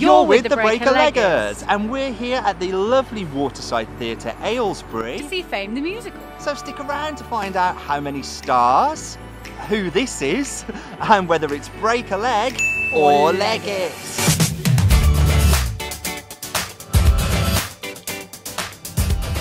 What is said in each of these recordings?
You're with the Break-a-Leggers, and we're here at the lovely Waterside Theatre, Aylesbury, to see Fame the musical. So stick around to find out how many stars, who this is, and whether it's break a leg or leg it.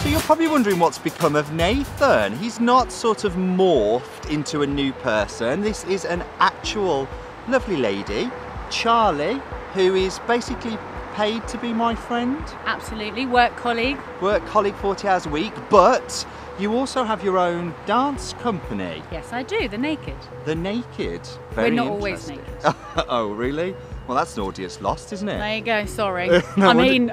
So you're probably wondering what's become of Nathan. He's not sort of morphed into a new person. This is an actual lovely lady, Charlie, who is basically paid to be my friend. Absolutely, work colleague. Work colleague 40 hours a week, but you also have your own dance company. Yes, I do, The Naked. The Naked. Very We're not always naked. Oh, really? Well, that's an audience lost, isn't it? There you go, sorry. I mean,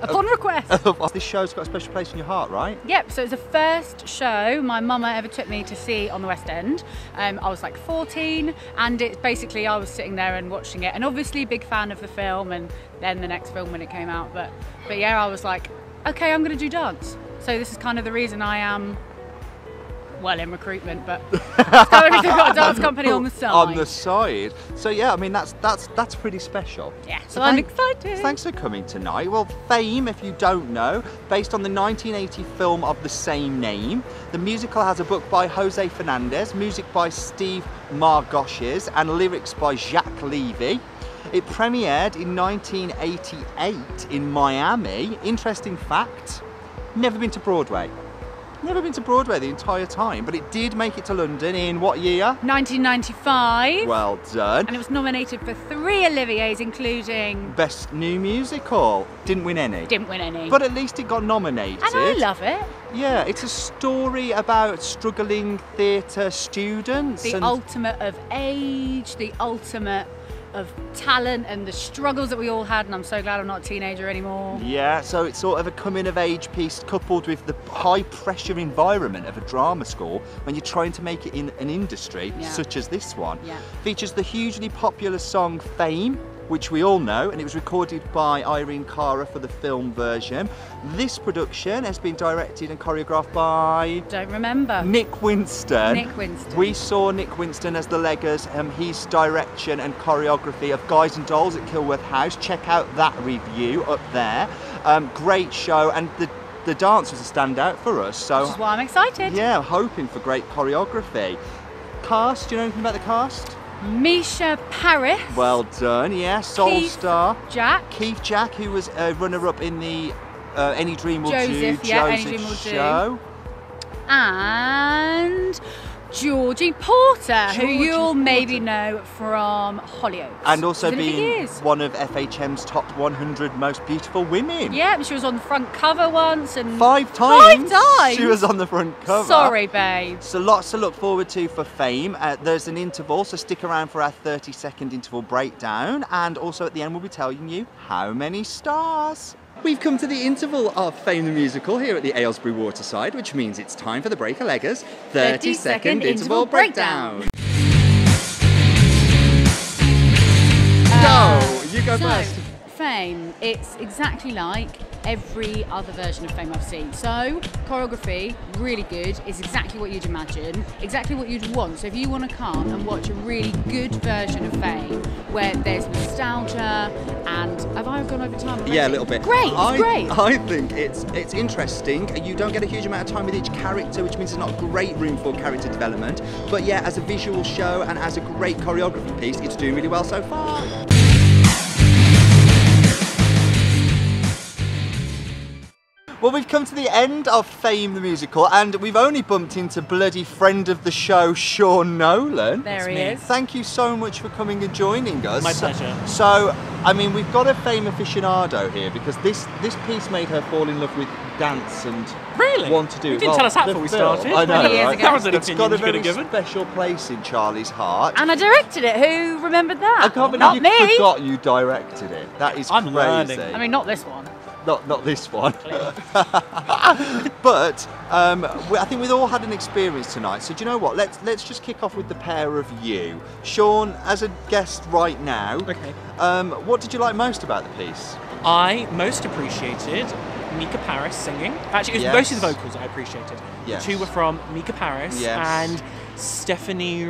upon request. This show's got a special place in your heart, right? Yep, so it was the first show my mama ever took me to see on the West End. I was like 14, and it's basically I was sitting there and watching it, and obviously big fan of the film and then the next film when it came out, but yeah, I was like, okay, I'm gonna do dance. So this is kind of the reason I am, well, in recruitment, but it's kind of reason I've got a dance company on the side. On the side. So yeah, I mean that's pretty special. Yeah, so I'm excited. Thanks for coming tonight. Well, Fame, if you don't know, based on the 1980 film of the same name. The musical has a book by Jose Fernandez, music by Steve Margoshes, and lyrics by Jacques Levy. It premiered in 1988 in Miami. Interesting fact, never been to Broadway. Never been to Broadway the entire time, but it did make it to London in what year? 1995. Well done. And it was nominated for 3 Olivier's, including Best New Musical. Didn't win any. Didn't win any. But at least it got nominated. And I love it. Yeah, it's a story about struggling theatre students. The ultimate of age, the ultimate of talent and the struggles that we all had, and I'm so glad I'm not a teenager anymore. Yeah, so it's sort of a coming of age piece coupled with the high pressure environment of a drama school when you're trying to make it in an industry such as this one. Yeah. Features the hugely popular song Fame, which we all know, and it was recorded by Irene Cara for the film version. This production has been directed and choreographed by... Don't remember. Nick Winston. Nick Winston. We saw Nick Winston as the Leggers, his direction and choreography of Guys and Dolls at Kilworth House. Check out that review up there. Great show, and the dance was a standout for us. So, which is why I'm excited. Yeah, I'm hoping for great choreography. Cast, do you know anything about the cast? Mica Paris. Well done, yeah. Soul Star. Jack. Keith Jack, who was a runner-up in the Any Dream Will Joseph, Do. yeah, Joseph Any Dream Will show. Do. And Georgie Porter, who you'll maybe know from Hollyoaks. And also being one of FHM's top 100 most beautiful women. Yeah, she was on the front cover once. And 5 times! 5 times! She was on the front cover. Sorry, babe. So lots to look forward to for Fame. There's an interval, so stick around for our 30-second interval breakdown. And also at the end we'll be telling you how many stars. We've come to the interval of Fame the Musical here at the Aylesbury Waterside, which means it's time for the Break-a-Leggers 30-second interval breakdown. Go! You go first. Fame, it's exactly like every other version of Fame I've seen. So, choreography, really good. It's exactly what you'd imagine, exactly what you'd want. So if you want to come and watch a really good version of Fame, where there's nostalgia and... Have I gone over time already? Yeah, a little bit. Great, great. I think it's interesting. You don't get a huge amount of time with each character, which means there's not great room for character development. But yeah, as a visual show and as a great choreography piece, it's doing really well so far. Well, we've come to the end of Fame the Musical, and we've only bumped into bloody friend of the show, Sean Nolan. There he is. Thank you so much for coming and joining us. My pleasure. So, I mean, we've got a Fame aficionado here, because this piece made her fall in love with dance and want to do it. You didn't tell us that before we started. I know, 20 years right? ago. That was an It's opinion got a you could very have given. special place in Charlie's heart. And I directed it. Who remembered that? I can't Not believe you me. forgot you directed it. That is I'm crazy. learning. I mean, not this one. Not this one. But I think we've all had an experience tonight. So do you know what? Let's just kick off with the pair of you. Sean, as a guest right now, Okay. What did you like most about the piece? I most appreciated Mica Paris singing. Actually, it was mostly the vocals I appreciated. Yes. The 2 were from Mica Paris and Stephanie...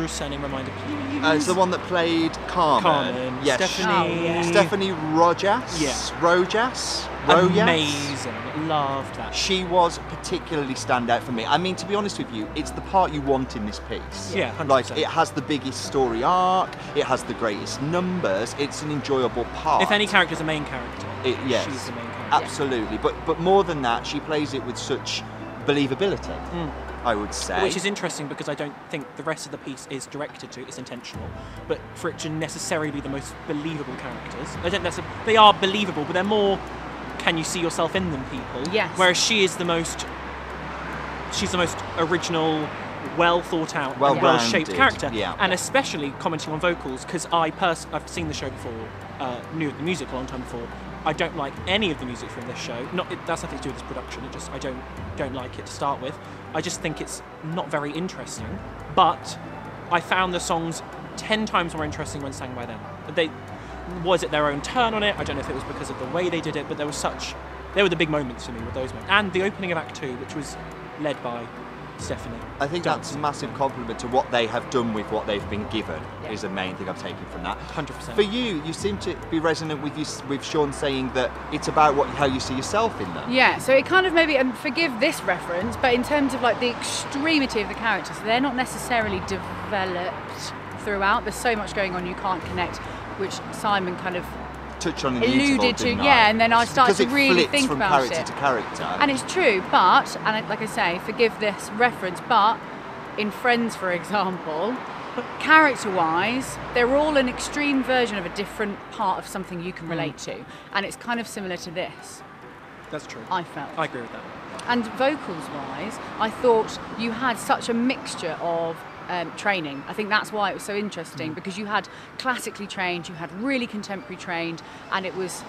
surname reminder, please. It's the one that played Carmen. Yes. Stephanie Rojas. Yeah. Rojas. Amazing. Loved that. She was particularly standout for me. I mean, to be honest with you, it's the part you want in this piece. Yeah, 100%. Like, it has the biggest story arc, it has the greatest numbers, it's an enjoyable part. If any character's a main character, yes, she's the main character. Absolutely. But more than that, she plays it with such believability, I would say. Which is interesting because I don't think the rest of the piece is directed to, it's intentional. But for it to necessarily be the most believable characters, I don't they are believable, but they're more, can you see yourself in them people? Yes. Whereas she's the most original, well thought out, well shaped character. Yeah. And especially commenting on vocals, because I've seen the show before, knew the music a long time before. I don't like any of the music from this show. That's nothing to do with this production. I don't like it to start with. I just think it's not very interesting. But I found the songs 10 times more interesting when sang by them. Was it their own turn on it? I don't know if it was because of the way they did it, but they were the big moments for me with those moments. And the opening of Act 2, which was led by Stephanie. I think that's a massive compliment to what they have done with what they've been given, is the main thing I've taken from that. 100%. For you seem to be resonant with Sean saying that it's about how you see yourself in them. Yeah, so it kind of maybe, and forgive this reference, but in terms of like the extremity of the characters, they're not necessarily developed throughout. There's so much going on you can't connect, which Simon kind of touch on alluded to, and then I started to really think about it. Because it flips from character to character. And it's true, but, and like I say, forgive this reference, but in Friends, for example, character-wise, they're all an extreme version of a different part of something you can relate to. And it's kind of similar to this. That's true. I felt. I agree with that. And vocals-wise, I thought you had such a mixture of training. I think that's why it was so interesting, because you had classically trained, you had really contemporary trained, and it was,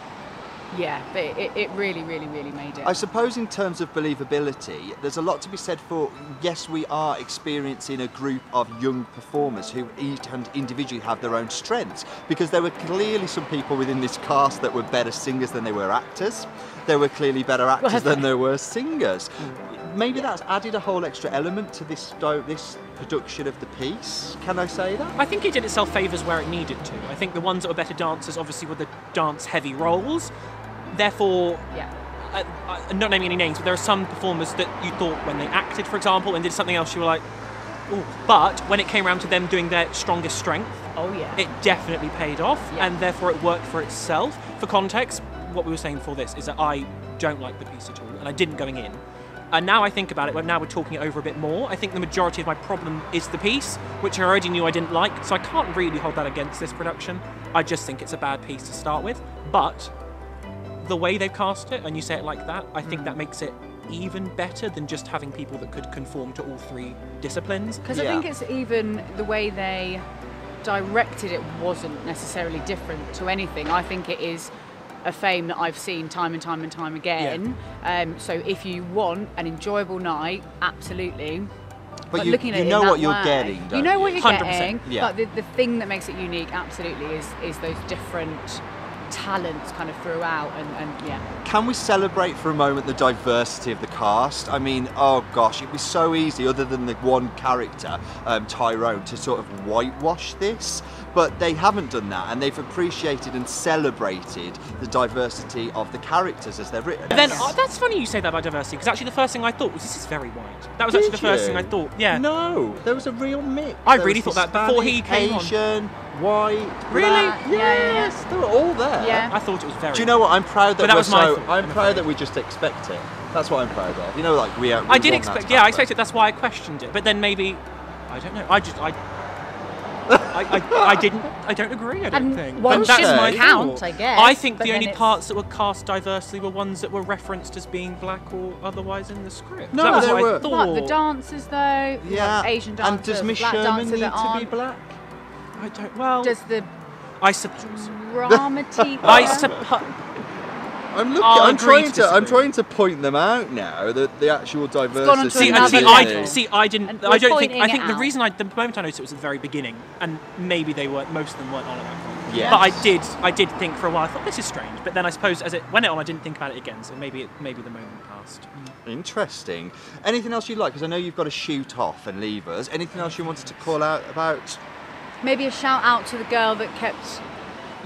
it really, really, really made it. I suppose in terms of believability, there's a lot to be said for, yes, we are experiencing a group of young performers who each and individually have their own strengths, because there were clearly some people within this cast that were better singers than they were actors. There were clearly better actors than there were singers. Maybe that's added a whole extra element to this production of the piece. Can I say that? I think it did itself favours where it needed to. I think the ones that were better dancers obviously were the dance-heavy roles. Therefore, I'm not naming any names, but there are some performers that you thought when they acted, for example, and did something else, you were like, ooh. But when it came around to them doing their strongest strength, it definitely paid off, and therefore it worked for itself. For context, what we were saying before this is that I don't like the piece at all, and I didn't going in. And now I think about it, now we're talking it over a bit more, I think the majority of my problem is the piece, which I already knew I didn't like, so I can't really hold that against this production. I just think it's a bad piece to start with. But the way they've cast it, and you say it like that, I think that makes it even better than just having people that could conform to all three disciplines. Because I think it's even the way they directed it wasn't necessarily different to anything. I think it is a fame that I've seen time and time and time again. So if you want an enjoyable night, absolutely. But looking at you it know in what that you're way, getting, don't you know what you're 100%, getting. yeah. But the thing that makes it unique, absolutely, is those different talents kind of throughout, and yeah. Can we celebrate for a moment the diversity of the cast? I mean, oh gosh, it'd be so easy, other than the one character, Tyrone, to sort of whitewash this, but they haven't done that, and they've appreciated and celebrated the diversity of the characters as they're written. Then that's funny you say that about diversity, because actually the first thing I thought was, this is very white. That was actually the first thing I thought. Yeah. No, there was a real mix. I really thought that before he came on. Asian, white, Really? black. Yes, they were all there. Yeah. I thought it was very. Do you know what? I'm proud that But that was my thought, I'm proud that we just expect it. That's what I'm proud of. You know, like we I did want expect. that to Yeah, I happen. expected. That's why I questioned it. But then maybe, I don't know. I don't agree. I don't And think. one But that's shouldn't my count, thought. I guess, I think but the then only it's- parts that were cast diversely were ones that were referenced as being black or otherwise in the script. No, that was there what were. I thought. Like the dancers, though, you Yeah. have Asian dancers, And does Miss black Sherman dancers need that to be aren't. black? I don't. Well, Does the I suppose. drama teacher? I suppose. I'm looking. I'll I'm agree to trying disagree. to point them out now. The actual diversity. gone on to See, another I level. didn't. And I we're don't think. pointing I it think the out. reason the moment I noticed it was at the very beginning, and maybe they weren't. Most of them weren't on at that point. Yes. But I did think for a while. I thought this is strange. But then I suppose as it went on, I didn't think about it again. So maybe the moment passed. Interesting. Anything else you'd like? Because I know you've got to shoot off and leave us. Anything else you wanted to call out about Maybe a shout out to the girl that kept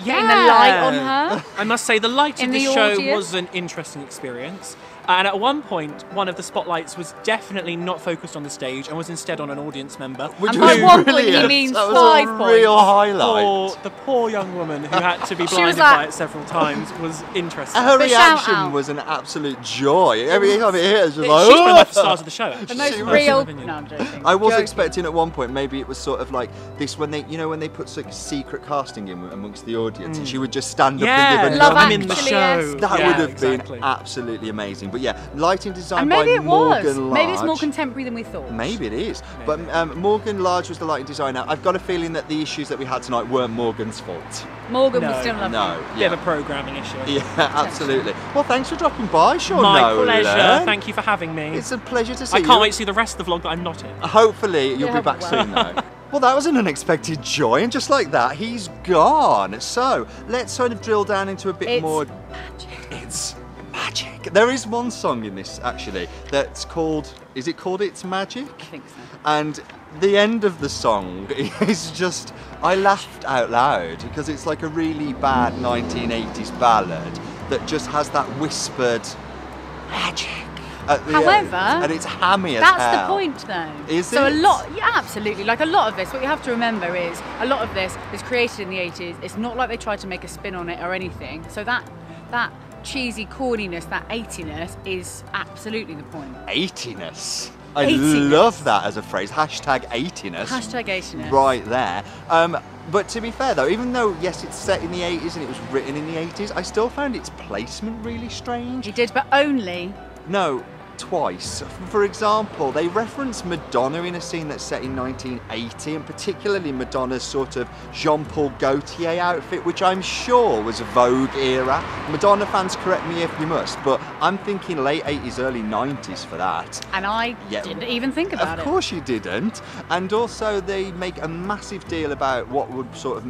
getting the light on her. I must say, the light of the the show audience. was an interesting experience. And at one point, one of the spotlights was definitely not focused on the stage and was instead on an audience member. Which And was by one point, he brilliant. means That 5 was a points. real highlight. The poor young woman who had to be She was blinded like- by it several times was interesting. Her But shout reaction out. was an absolute joy. Every time it hit, it was just She's like, one of "Oh!" the stars of the show, The actually. most She was- real. Opinion. No, I'm joking. I was Joking. expecting at one point maybe it was sort of like this when they, you know, when they put like secret casting in amongst the audience, and she would just stand up Yeah, and give a Love I'm nod. in the Actually, show. yes. That Yeah, would have exactly. been absolutely amazing. But yeah, lighting design And maybe by it was. Morgan Large. Maybe it's more contemporary than we thought. Maybe it is. Maybe. But Morgan Large was the lighting designer. I've got a feeling that the issues that we had tonight weren't Morgan's fault. Morgan No. was still lovely. No. Bit of a programming issue. Yeah, absolutely. Well, thanks for dropping by, Sean. My Nolan. pleasure. Thank you for having me. It's a pleasure to see I you. can't wait to see the rest of the vlog that I'm not in. Hopefully, you'll be Yeah, back well. soon, though. Well, that was an unexpected joy, and just like that, he's gone. So, let's sort of drill down into a bit It's more. magic. It's magic. There is one song in this, actually, that's called. Is it called It's Magic? I think so. And the end of the song is just. I laughed out loud because it's like a really bad 1980s ballad that just has that whispered magic at the However, end. And it's hammy as That's hell. the point, though. Is so it? a lot, yeah, absolutely. Like a lot of this, what you have to remember is a lot of this was created in the 80s. It's not like they tried to make a spin on it or anything. So that cheesy corniness, that 80ness, is absolutely the point. 80ness. I 80ness. love that as a phrase. Hashtag 80ness. Hashtag 80ness. Right there. But to be fair though, even though yes it's set in the 80s and it was written in the 80s, I still found its placement really strange. He did, but only. No, twice. For example, they reference Madonna in a scene that's set in 1980, and particularly Madonna's sort of Jean-Paul Gaultier outfit, which I'm sure was a Vogue era. Madonna fans, correct me if you must, but I'm thinking late 80s, early 90s for that. And I Yeah. didn't even think about Of it. course you didn't. And also they make a massive deal about what would sort of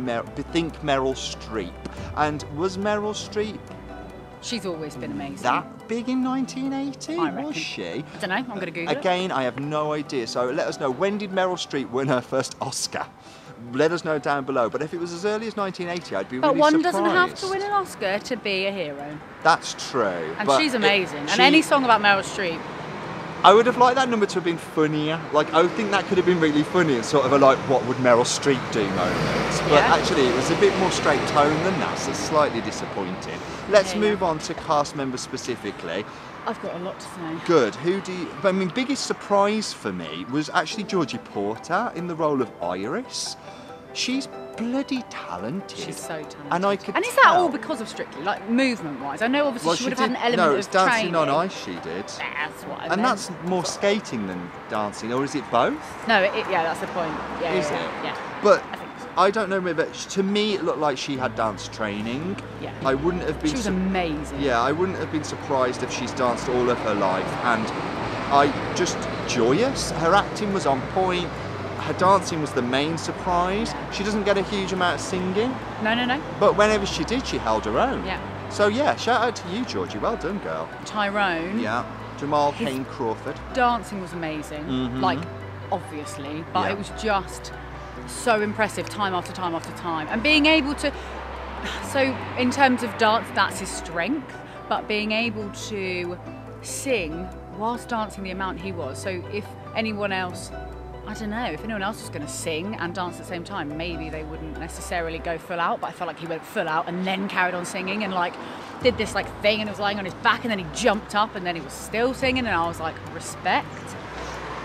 think Meryl Streep. And was Meryl Streep She's always been amazing. that big in 1980? I reckon. Was she? I don't know. I'm going to Google it. Again, I have no idea. So let us know, when did Meryl Streep win her first Oscar? Let us know down below. But if it was as early as 1980, I'd be But really one surprised. doesn't have to win an Oscar to be a hero. That's true. And but she's amazing. And she- any song about Meryl Streep, I would have liked that number to have been funnier. Like, I think that could have been really funny. It's sort of a like, what would Meryl Streep do moment. But Yeah. actually, it was a bit more straight tone than that, so it's slightly disappointing. Let's Yeah, move yeah. on to cast members specifically. I've got a lot to say. Good. Who do you... I mean, biggest surprise for me was actually Georgie Porter in the role of Iris. She's bloody talented. She's so talented. And I could And is that tell. all because of Strictly, like movement-wise? I know obviously Well, she would have did- had an element No, it's of dancing training. on ice she did. That's what I And meant. that's more skating than dancing, or is it both? No, yeah, that's the point. Yeah, Is yeah, it? Yeah. But I think so. I don't know, but to me it looked like she had dance training. Yeah. I wouldn't have been. She was amazing. Yeah, I wouldn't have been surprised if she's danced all of her life, and I just joyous. Her acting was on point. Her dancing was the main surprise. She doesn't get a huge amount of singing, No. but whenever she did, she held her own. Yeah. So yeah, shout out to you, Georgie. Well done, girl. Tyrone. Yeah. Jamal His- Kane Crawford. Dancing was amazing. Mhm. Like, obviously, but Yeah. it was just so impressive time after time after time. And being able to, so in terms of dance, that's his strength, but being able to sing whilst dancing the amount he was. So if anyone else, I don't know, if anyone else was going to sing and dance at the same time, maybe they wouldn't necessarily go full out, but I felt like he went full out and then carried on singing and like did this like thing and was lying on his back and then he jumped up and then he was still singing and I was like, respect.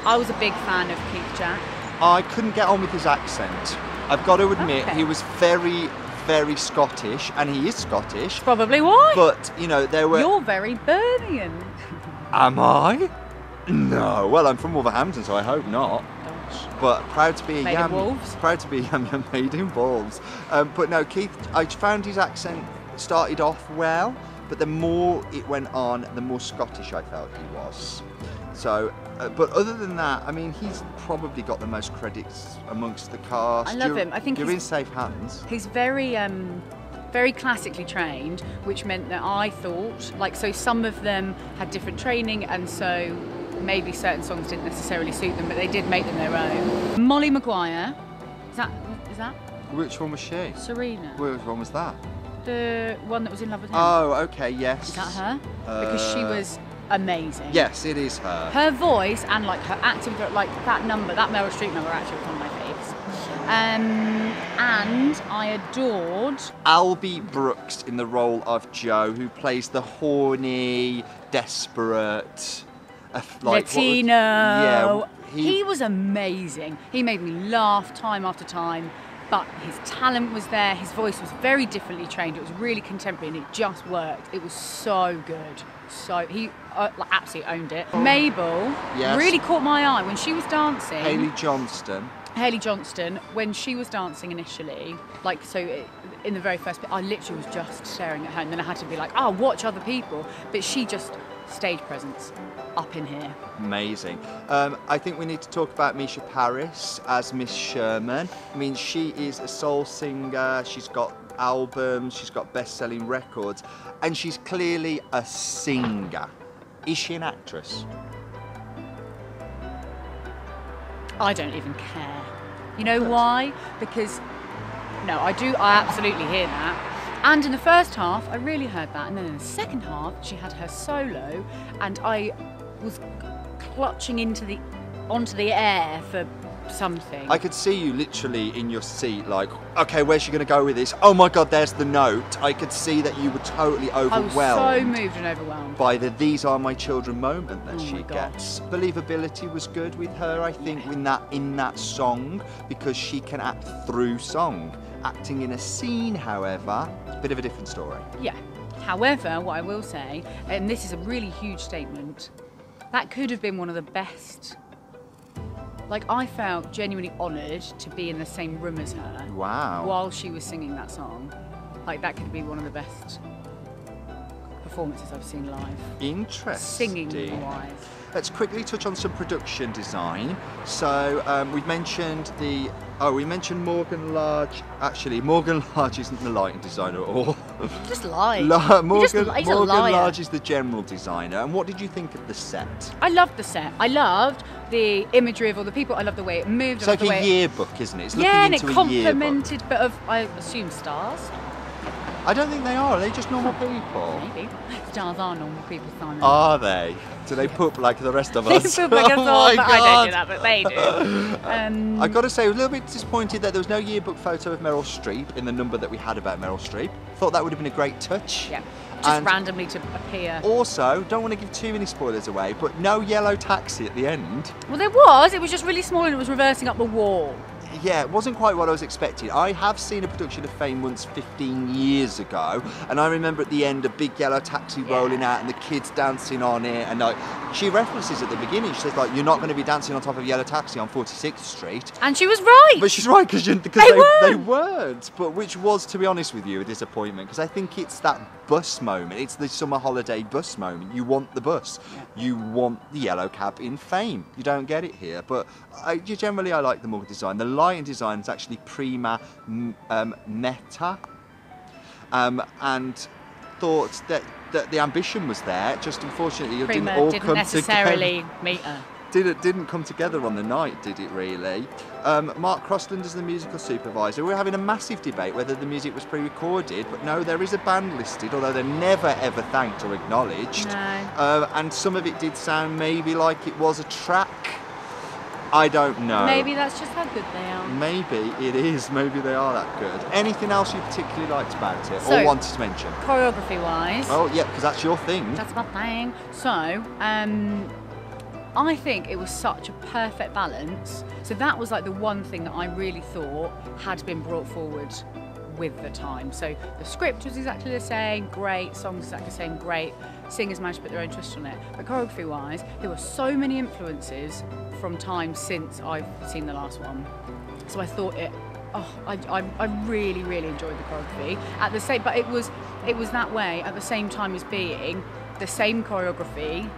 I was a big fan of Keith Jack. I couldn't get on with his accent. I've got to admit, Okay. he was very, very Scottish, and he is Scottish. Probably why. But you know, there were. You're very Birmingham. Am I? No. Well, I'm from Wolverhampton, so I hope not. Gosh. But proud to be a Made in yam. Wolves? Proud to be a yam made in Wolves. But no, Keith. I found his accent started off well, but the more it went on, the more Scottish I felt he was. So, but other than that, I mean, he's probably got the most credits amongst the cast. I love him. I think you're he's- in safe hands. He's very, very classically trained, which meant that I thought, like, so some of them had different training, and so maybe certain songs didn't necessarily suit them, but they did make them their own. Molly Maguire, is Who's that? Which one was she? Serena. Which one was that? The one that was in love with him. Oh, okay, yes. Is that her? Because she was amazing. Yes, it is her. Her voice and like her acting, like that number, that Meryl Streep number actually was one of my faves. And I adored Albie Brooks in the role of Joe, who plays the horny, desperate, Latino. He was amazing. He made me laugh time after time. But his talent was there, his voice was very differently trained, it was really contemporary and it just worked. It was so good. So he absolutely owned it. Mabel really caught my eye when she was dancing. Haley Johnston, when she was dancing initially, in the very first bit, I literally was just staring at her and then I had to be like, oh, watch other people. But she just, stage presence up in here. Amazing. I think we need to talk about Misha Paris as Miss Sherman. I mean, she is a soul singer, she's got albums, she's got best-selling records, and she's clearly a singer. Is she an actress? I don't even care. You know why? Because, no, I absolutely hear that. And in the first half, I really heard that. And then in the second half, she had her solo, and I was clutching onto the air for something. I could see you literally in your seat, like, okay, where's she going to go with this? Oh my God, there's the note. I could see that you were totally overwhelmed. I was so moved and overwhelmed. By the "These Are My Children" moment that she gets. Believability was good with her, I think, in that song, because she can act through song. Acting in a scene, however, it's a bit of a different story. Yeah. However, what I will say, and this is a really huge statement, that could have been one of the best. Like, I felt genuinely honoured to be in the same room as her. Wow. While she was singing that song. Like, that could be one of the best performances I've seen live. Interesting. Singing-wise. Let's quickly touch on some production design. So we've mentioned we mentioned Morgan Large. Actually, Morgan Large isn't the lighting designer at all. Just lie. Morgan Large is the general designer. And what did you think of the set? I loved the set. I loved the imagery of all the people. I loved the way it moved. It's like a yearbook, isn't it? It's looking and into it complemented a bit of, I assume, stars. I don't think they are. Are they just normal people? Maybe. Stars are normal people, Simon. Are they? Do they poop like the rest of us? They poop like us all, but I don't do that, but they do. I've got to say, I was a little bit disappointed that there was no yearbook photo of Meryl Streep in the number that we had about Meryl Streep. Thought that would have been a great touch. Yeah, just randomly to appear. Also, don't want to give too many spoilers away, but no yellow taxi at the end. Well, there was. It was just really small and it was reversing up the wall. Yeah, it wasn't quite what I was expecting. I have seen a production of Fame once 15 years ago, and I remember at the end a big yellow taxi rolling out and the kids dancing on it, and she references at the beginning, she says you're not going to be dancing on top of a yellow taxi on 46th Street. And she was right! But she's right, because they weren't. But which was, to be honest with you, a disappointment, because I think it's that bus moment, it's the summer holiday bus moment. You want the bus, you want the yellow cab in Fame. You don't get it here, but generally I like the Morgan design. The lighting design is actually prima meta, and thought that the ambition was there, just unfortunately it didn't all come necessarily together. meet her. Didn't come together on the night, did it really? Mark Crossland is the musical supervisor. We're having a massive debate whether the music was pre-recorded, but no, there is a band listed, although they're never ever thanked or acknowledged. No. And some of it did sound maybe like it was a track. I don't know. Maybe that's just how good they are. Maybe it is. Maybe they are that good. Anything else you particularly liked about it or wanted to mention? Choreography-wise. Oh, yeah, because that's your thing. That's my thing. So, I think it was such a perfect balance. So that was like the one thing that I really thought had been brought forward with the time. So the script was exactly the same, great, songs exactly the same, great. Singers managed to put their own twist on it. But choreography-wise, there were so many influences from time since I've seen the last one. So I thought I really, really enjoyed the choreography. But it was that way at the same time as being the same choreography.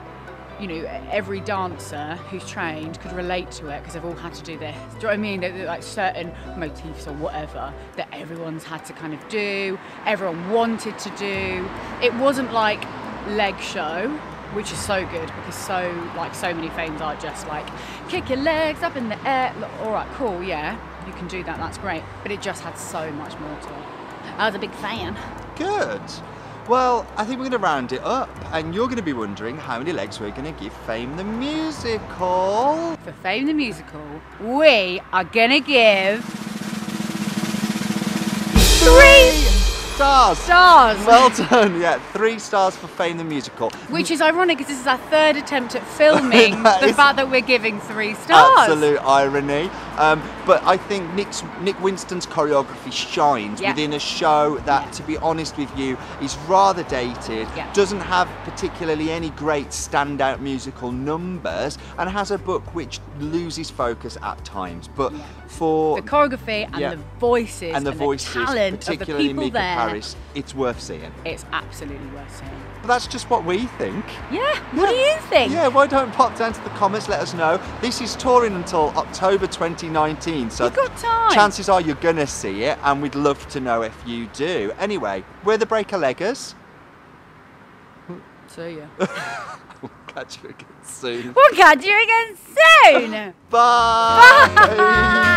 You know, every dancer who's trained could relate to it because they've all had to do this. Do you know what I mean? They're like certain motifs or whatever that everyone's had to kind of do, everyone wanted to do. It wasn't like leg show, which is so good because so many Fames are just like, kick your legs up in the air. All right, cool, yeah. you can do that, that's great. But it just had so much more to it. I was a big fan. Good. Well, I think we're going to round it up, and you're going to be wondering how many legs we're going to give Fame the Musical. For Fame the Musical, we are going to give 3 stars. Well done. Yeah, 3 stars for Fame the Musical. Which is ironic because this is our 3rd attempt at filming the fact that we're giving 3 stars. Absolute irony. But I think Nick Winston's choreography shines within a show that, to be honest with you, is rather dated, doesn't have particularly any great standout musical numbers, and has a book which loses focus at times. But for the choreography and the voices and the talent particularly of the people Mica there, it's worth seeing. It's absolutely worth seeing. But that's just what we think. Yeah, what do you think? Yeah, why don't pop down to the comments, let us know. This is touring until October 2019, so you've got time. Chances are you're gonna see it, and we'd love to know if you do. Anyway, we're the Breaker-Leggers. See ya. We'll catch you again soon. We'll catch you again soon. Bye. Bye.